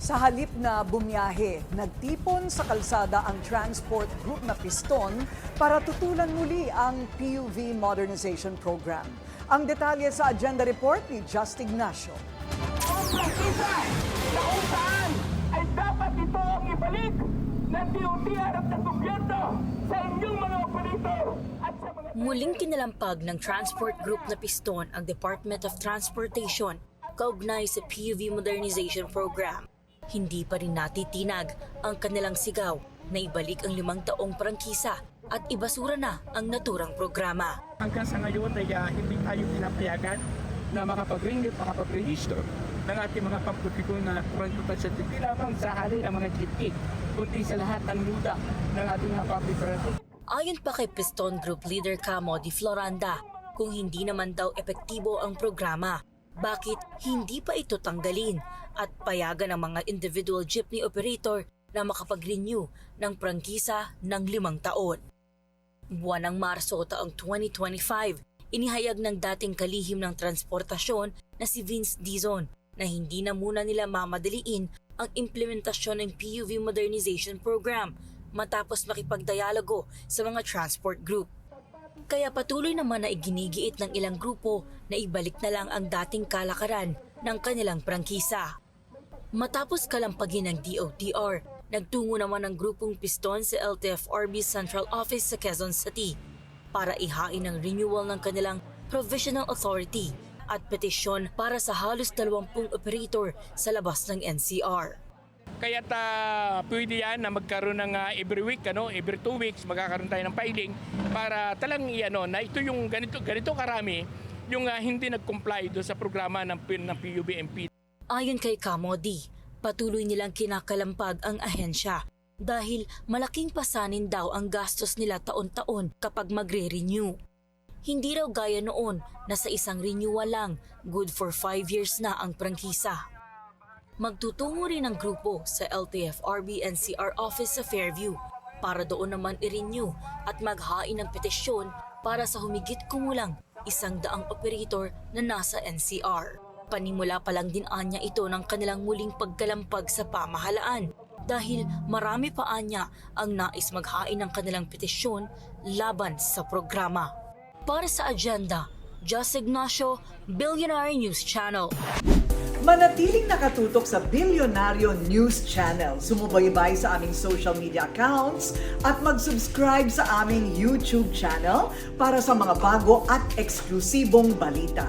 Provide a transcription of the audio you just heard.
Sa halip na bumiyahe, nagtipon sa kalsada ang transport group na Piston para tutulan muli ang PUV Modernization Program. Ang detalye sa agenda report ni Just Ignacio. Na kung saan ay dapat ito ang ibalik ng DOTR at ng gobyerno sa inyong mga operator at sa mga... Muling kinalampag ng transport group na Piston ang Department of Transportation kaugnay sa PUV Modernization Program. Hindi pa rin natitinag ang kanilang sigaw na ibalik ang 5 taong prangkisa at ibasura na ang naturang programa. Hanggang sa ngayon ay hindi tayo pinapayagan na makapag-register ng ating mga pampubliko na transportasyon. Hindi lamang sa halin ang mga jeepney, kundi sa lahat ng luda ng ating mga public transport. Ayon pa kay Piston Group Leader Camo Di Floranda, kung hindi naman daw epektibo ang programa, bakit hindi pa ito tanggalin at payagan ang mga individual jeepney operator na makapag-renew ng prangkisa ng 5 taon. Buwan ng Marso taong 2025, inihayag ng dating kalihim ng transportasyon na si Vince Dizon na hindi na muna nila mamadaliin ang implementasyon ng PUV Modernization Program matapos makipagdialogo sa mga transport group. Kaya patuloy naman na iginigiit ng ilang grupo na ibalik na lang ang dating kalakaran ng kanilang prangkisa. Matapos kalampagin ng DOTR, nagtungo naman ang grupong Piston sa LTFRB Central Office sa Quezon City para ihain ang renewal ng kanilang Provisional Authority at petisyon para sa halos 20 operator sa labas ng NCR. Kaya pwede yan na magkaroon ng every week, every 2 weeks magkakaroon tayo ng filing para talang na ito yung ganito karami yung hindi nag-comply do sa programa ng PUBMP. Ayon kay Camodi, patuloy nilang kinakalampag ang ahensya dahil malaking pasanin daw ang gastos nila taon-taon kapag magre-renew. Hindi raw gaya noon na sa isang renewal lang, good for 5 years na ang prangkisa. Magtutungo rin ang grupo sa LTFRB NCR office sa Fairview para doon naman i-renew at maghain ng petisyon para sa humigit kumulang 100 operator na nasa NCR. Panimula pa lang din anya ito ng kanilang muling pagkalampag sa pamahalaan dahil marami pa anya ang nais maghain ng kanilang petisyon laban sa programa. Para sa agenda, Just Ignacio, Billionaire News Channel. Manatiling nakatutok sa Bilyonaryo News Channel. Sumubaybay sa aming social media accounts at mag-subscribe sa aming YouTube channel para sa mga bago at eksklusibong balita.